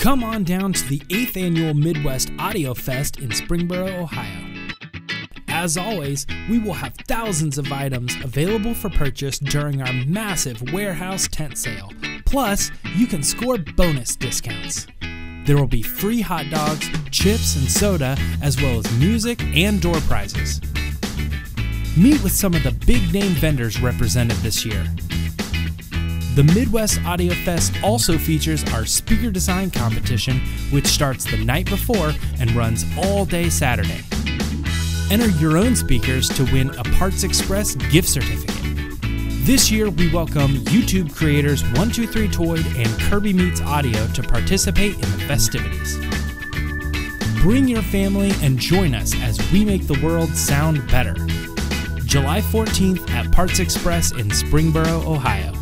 Come on down to the 8th Annual Midwest Audiofest in Springboro, Ohio. As always, we will have thousands of items available for purchase during our massive warehouse tent sale. Plus, you can score bonus discounts. There will be free hot dogs, chips, and soda, as well as music and door prizes. Meet with some of the big-name vendors represented this year. The Midwest Audiofest also features our speaker design competition, which starts the night before and runs all day Saturday. Enter your own speakers to win a Parts Express gift certificate. This year, we welcome YouTube creators 123 Toyd and Kirby Meets Audio to participate in the festivities. Bring your family and join us as we make the world sound better. July 14th at Parts Express in Springboro, Ohio.